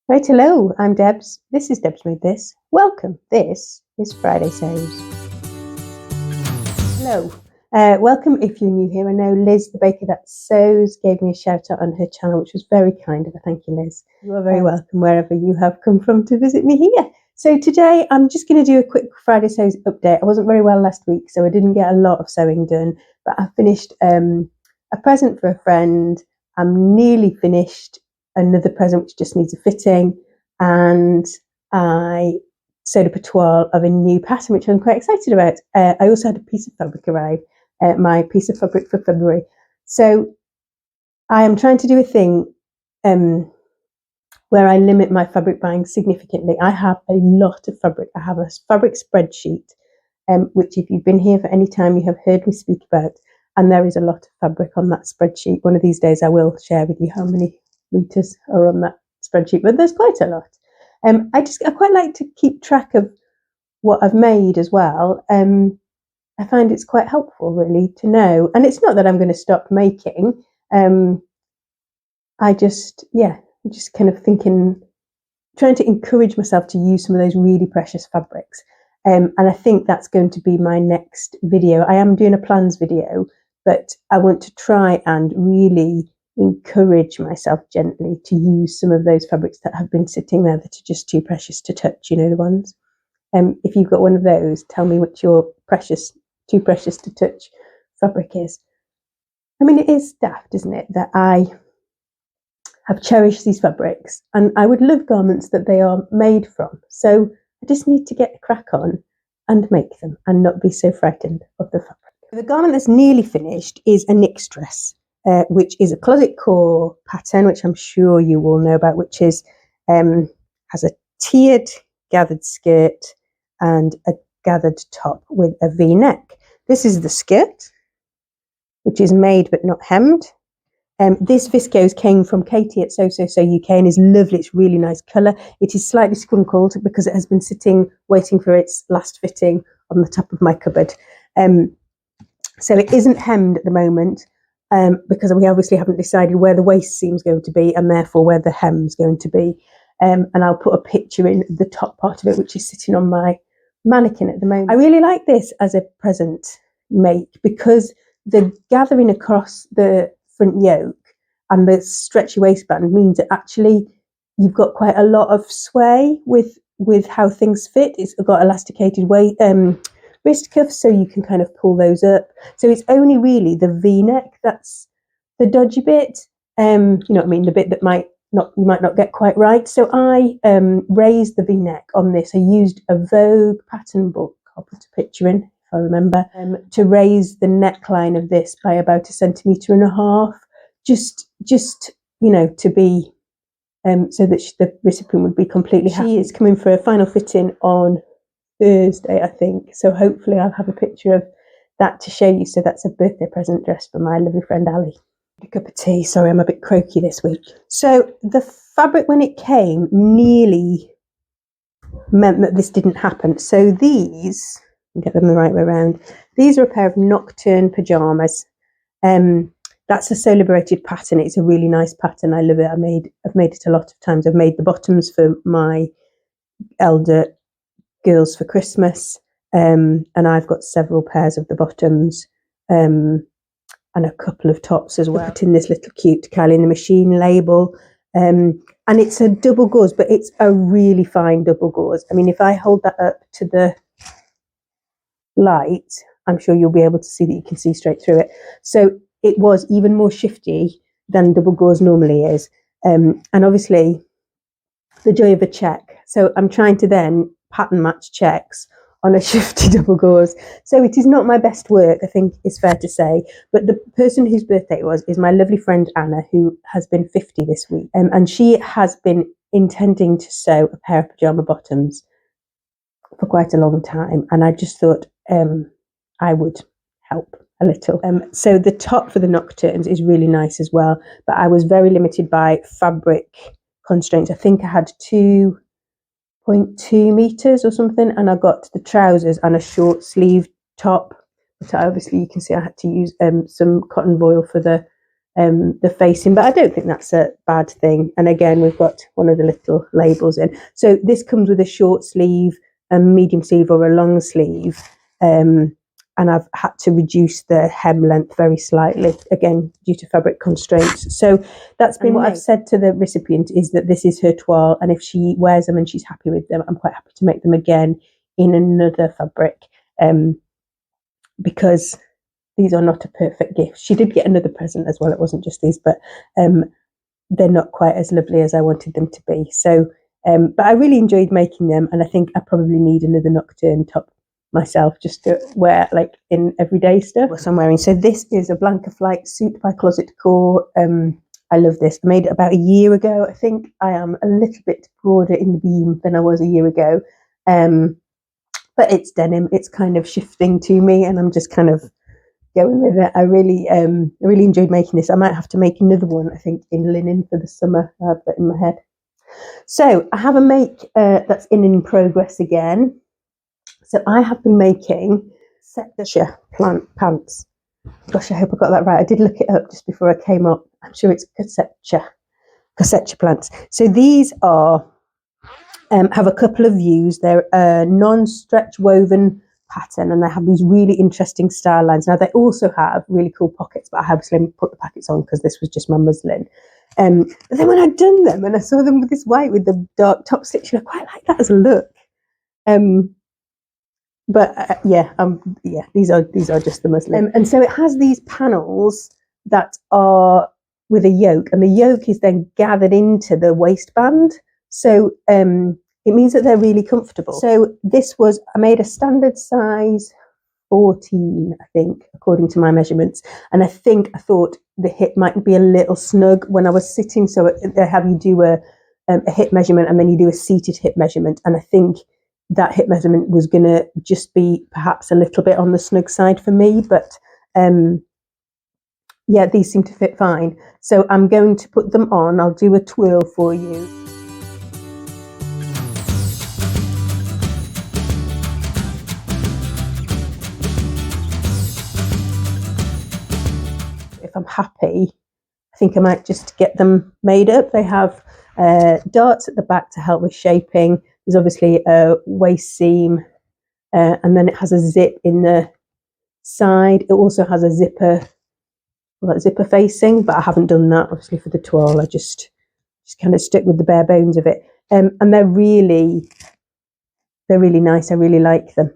Right, hello, I'm Debs. This is Debs Made This. Welcome. This is Friday Sews. Hello. Welcome if you're new here. I know Liz, the baker that sews, gave me a shout out on her channel, which was very kind of her. Thank you, Liz. You are very welcome wherever you have come from to visit me here. So today I'm just going to do a quick Friday Sews update. I wasn't very well last week, so I didn't get a lot of sewing done, but I finished a present for a friend. I'm nearly finished another present which just needs a fitting, and I sewed up a toile of a new pattern which I'm quite excited about. I also had a piece of fabric arrive, my piece of fabric for February. So I am trying to do a thing where I limit my fabric buying significantly. I have a lot of fabric. I have a fabric spreadsheet, which if you've been here for any time, you have heard me speak about, and there is a lot of fabric on that spreadsheet. One of these days I will share with you how many meters are on that spreadsheet, but there's quite a lot. I quite like to keep track of what I've made as well. I find it's quite helpful really to know, and it's not that I'm going to stop making. I'm just kind of trying to encourage myself to use some of those really precious fabrics. And I think that's going to be my next video. I am doing a plans video, but I want to try and really encourage myself gently to use some of those fabrics that have been sitting there that are just too precious to touch, you know, the ones. If you've got one of those, tell me what your too precious to touch fabric is. I mean, it is daft, isn't it, that I have cherished these fabrics and I would love garments that they are made from. So I just need to get a crack on and make them and not be so frightened of the fabric. The garment that's nearly finished is a knit dress, which is a closet core pattern, which I'm sure you all know about, which is has a tiered gathered skirt and a gathered top with a V-neck. This is the skirt, which is made but not hemmed. This viscose came from Katie at Sewsewsew UK and is lovely. It's really nice colour. It is slightly scrunkled because it has been sitting waiting for its last fitting on the top of my cupboard. So it isn't hemmed at the moment because we obviously haven't decided where the waist seam is going to be and therefore where the hem is going to be. And I'll put a picture in the top part of it, which is sitting on my mannequin at the moment. I really like this as a present make because the gathering across the front yoke and the stretchy waistband means that actually you've got quite a lot of sway with how things fit. It's got elasticated wrist cuffs, so you can kind of pull those up. So it's only really the V-neck that's the dodgy bit. You know what I mean? The bit that you might not get quite right. So I raised the V-neck on this. I used a Vogue pattern book. I'll put a picture in if I remember, to raise the neckline of this by about 1.5 centimeters, just you know, to be so that the recipient would be completely happy. She is coming for a final fitting on Thursday, I think. So hopefully I'll have a picture of that to show you. So that's a birthday present dress for my lovely friend Ali. A cup of tea. Sorry, I'm a bit croaky this week. So the fabric when it came nearly meant that this didn't happen. So these, get them the right way around. These are a pair of Nocturne pajamas. That's a Sew Liberated pattern. It's a really nice pattern. I love it. I've made it a lot of times. I've made the bottoms for my elder girls for Christmas, and I've got several pairs of the bottoms and a couple of tops as well. I put in this little cute Kylie in the Machine label, and it's a double gauze, but it's a really fine double gauze. I mean, if I hold that up to the light, I'm sure you'll be able to see that you can see straight through it. So it was even more shifty than double gauze normally is, and obviously the joy of a check. So I'm trying to then pattern match checks on a shifty double gauze. So it is not my best work, I think it's fair to say. But the person whose birthday it was is my lovely friend Anna, who has been 50 this week. And she has been intending to sew a pair of pajama bottoms for quite a long time. And I just thought I would help a little. So the top for the Nocturnes is really nice as well. But I was very limited by fabric constraints. I think I had 2.2 meters or something, and I got the trousers and a short sleeve top, but obviously you can see I had to use some cotton voile for the the facing, but I don't think that's a bad thing. And again, we've got one of the little labels in. So this comes with a short sleeve, a medium sleeve or a long sleeve. And I've had to reduce the hem length very slightly, again, due to fabric constraints. So that's been what I've said to the recipient, is that this is her toile, and if she wears them and she's happy with them, I'm quite happy to make them again in another fabric, because these are not a perfect gift. She did get another present as well. It wasn't just these, but they're not quite as lovely as I wanted them to be. So, but I really enjoyed making them, and I think I probably need another Nocturne top myself, just to wear like in everyday stuff. What I'm wearing. So this is a Blanca flight suit by Closet Decor. I love this. I made it about a year ago. I think I am a little bit broader in the beam than I was a year ago. But it's denim. It's kind of shifting to me, and I'm just kind of going with it. I really enjoyed making this. I might have to make another one, I think, in linen for the summer. I have that in my head. So I have a make that's in progress again. So I have been making Cosecha pants. Gosh, I hope I got that right. I did look it up just before I came up. I'm sure it's Cosecha plants. So these are have a couple of views. They're a non-stretch woven pattern, and they have these really interesting style lines. Now they also have really cool pockets, but I obviously put the pockets on because this was just my muslin. But then when I'd done them and I saw them with this white with the dark top stitching, I quite like that as a look. But these are just the muslin, and so it has these panels that are with a yoke, and the yoke is then gathered into the waistband. So it means that they're really comfortable. So I made a standard size 14, I think, according to my measurements, and I thought the hip might be a little snug when I was sitting. So they have you do a hip measurement, and then you do a seated hip measurement, and I think that hip measurement was going to just be perhaps a little bit on the snug side for me, but these seem to fit fine. So I'm going to put them on. I'll do a twirl for you. If I'm happy, I think I might just get them made up. They have darts at the back to help with shaping. There's obviously a waist seam, and then it has a zip in the side. It also has a zipper facing, but I haven't done that obviously for the toile. I just kind of stick with the bare bones of it. And they're really nice. I really like them.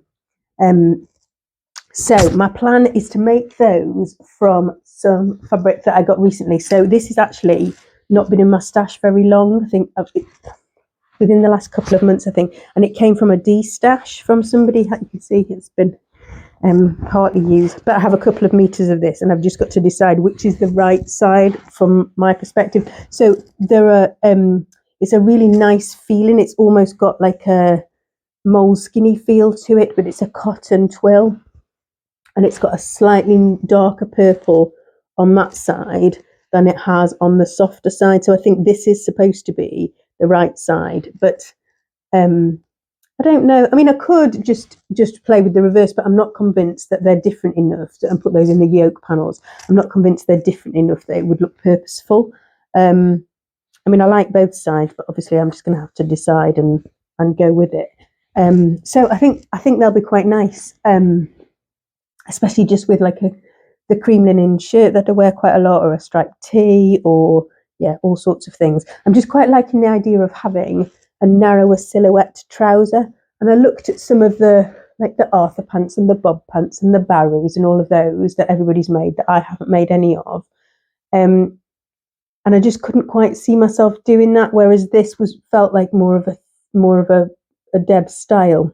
So my plan is to make those from some fabric that I got recently. So this has actually not been in my stash very long. I think within the last couple of months, I think, and it came from a de-stash from somebody. You can see it's been partly used, but I have a couple of meters of this, and I've just got to decide which is the right side from my perspective. So it's a really nice feeling. It's almost got like a moleskinny feel to it, but it's a cotton twill, and it's got a slightly darker purple on that side than it has on the softer side. So I think this is supposed to be the right side, but I don't know. I mean, I could just play with the reverse, but I'm not convinced that they're different enough and put those in the yoke panels. I'm not convinced they're different enough that it would look purposeful. I mean, I like both sides, but obviously I'm just going to have to decide and go with it. So I think they'll be quite nice, especially just with like the cream linen shirt that I wear quite a lot, or a striped tee, or all sorts of things. I'm just quite liking the idea of having a narrower silhouette trouser. And I looked at some of the Arthur pants and the Bob pants and the Barrys and all of those that everybody's made that I haven't made any of. And I just couldn't quite see myself doing that. Whereas this felt like more of a Deb style.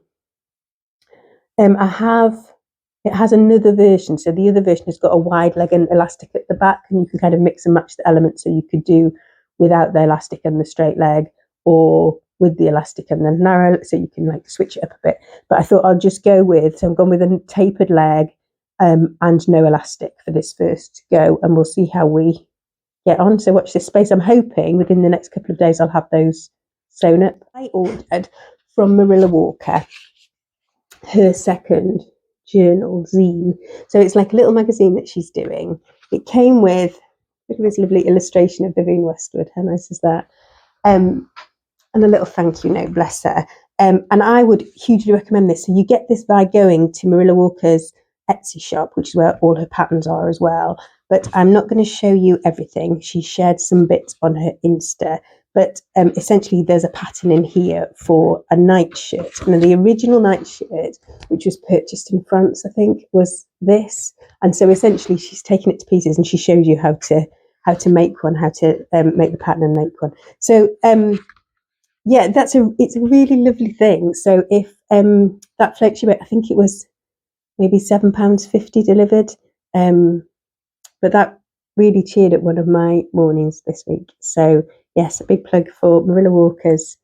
It has another version. So the other version has got a wide leg and elastic at the back, and you can kind of mix and match the elements. So you could do without the elastic and the straight leg, or with the elastic and the narrow, so you can like switch it up a bit. But I thought I'll just go with, so I'm going with a tapered leg and no elastic for this first go, and we'll see how we get on. So watch this space. I'm hoping within the next couple of days I'll have those sewn up. I ordered from Marilla Walker her second journal zine. So it's like a little magazine that she's doing. It came with Look at this lovely illustration of Vivienne Westwood. How nice is that? And a little thank you note, bless her. And I would hugely recommend this. So you get this by going to Marilla Walker's Etsy shop, which is where all her patterns are as well. But I'm not going to show you everything. She shared some bits on her Insta. But essentially, there's a pattern in here for a nightshirt. Now, the original nightshirt, which was purchased in France, I think, was this. And so essentially, she's taken it to pieces and she shows you how to make one, how to make the pattern and make one. So yeah, it's a really lovely thing. So if that floats your boat, I think it was maybe £7.50 delivered. But that really cheered up one of my mornings this week. So yes, a big plug for Marilla Walker's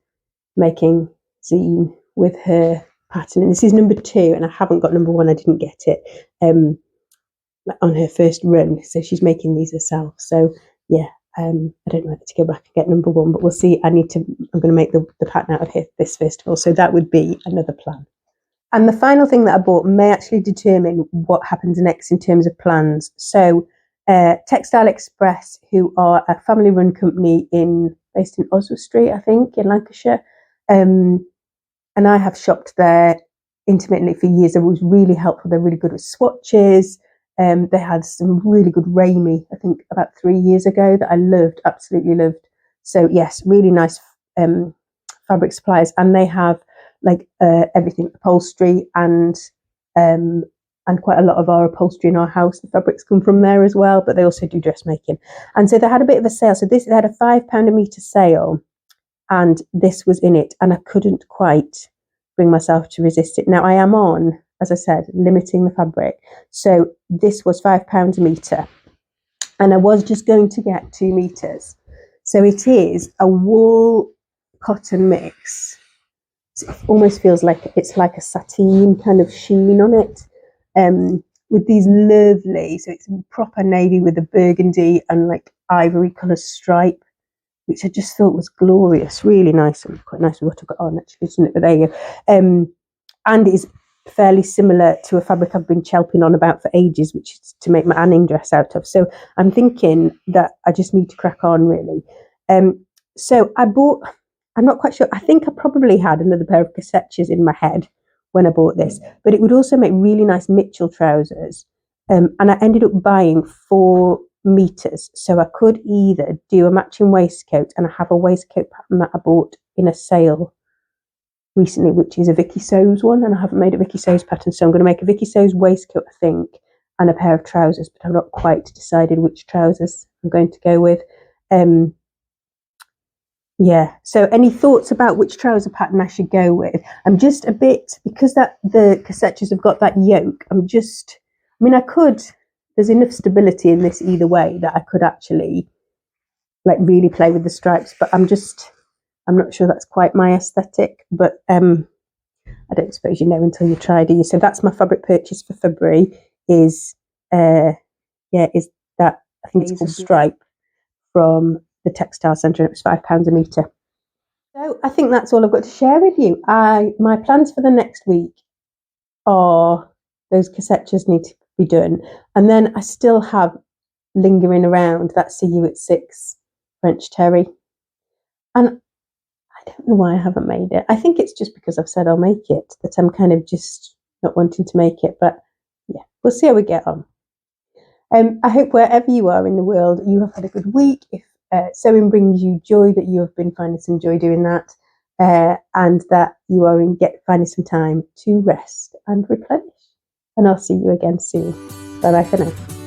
making zine with her pattern. And this is number 2, and I haven't got number 1. I didn't get it on her first run. So she's making these herself. So yeah, I don't know whether to go back and get number 1, but we'll see. I'm going to make the pattern out of this first of all. So that would be another plan. And the final thing that I bought may actually determine what happens next in terms of plans. So Textile Express, who are a family-run company based in Oswald Street, I think, in Lancashire. And I have shopped there intermittently for years. It was really helpful. They're really good with swatches. They had some really good Raimi, I think, about 3 years ago that I loved, absolutely loved. So yes, really nice fabric suppliers, and they have like everything, upholstery and quite a lot of our upholstery in our house. The fabrics come from there as well, but they also do dressmaking. And so they had a bit of a sale. So they had a £5 a metre sale, and this was in it, and I couldn't quite bring myself to resist it. Now I am on, as I said, limiting the fabric. So this was £5 a metre, and I was just going to get 2 metres. So it is a wool cotton mix. It almost feels like it's like a sateen kind of sheen on it, with these lovely, so it's proper navy with a burgundy and like ivory colour stripe, which I just thought was glorious, really nice, and quite nice with what I've got on actually, isn't it? But there you go. And is fairly similar to a fabric I've been chelping on about for ages, which is to make my Anning dress out of. So I'm thinking that I just need to crack on, really. So I bought, I'm not quite sure, I think I probably had another pair of Coseches in my head when I bought this, but it would also make really nice Mitchell trousers. And I ended up buying 4 meters, so I could either do a matching waistcoat, and I have a waistcoat pattern that I bought in a sale recently, which is a Vicky Sews one, and I haven't made a Vicky Sews pattern, so I'm going to make a Vicky Sews waistcoat, I think, and a pair of trousers, but I've not quite decided which trousers I'm going to go with. Yeah, so any thoughts about which trouser pattern I should go with? I'm just a bit, because that the Coseches have got that yoke, I could, there's enough stability in this either way that I could actually like really play with the stripes, but I'm not sure that's quite my aesthetic, but I don't suppose you know until you try, do you? So that's my fabric purchase for February, is that, I think it's called Stripe, from the Textile Centre, and it was £5 a metre. So I think that's all I've got to share with you. My plans for the next week are those Coseches need to be done, and then I still have lingering around that See You at 6 French Terry, and I don't know why I haven't made it. I think it's just because I've said I'll make it that I'm kind of just not wanting to make it, but yeah, we'll see how we get on. I hope wherever you are in the world, you have had a good week. If sewing brings you joy, that you have been finding some joy doing that, and that you are finding some time to rest and replenish. And I'll see you again soon. Bye bye for now.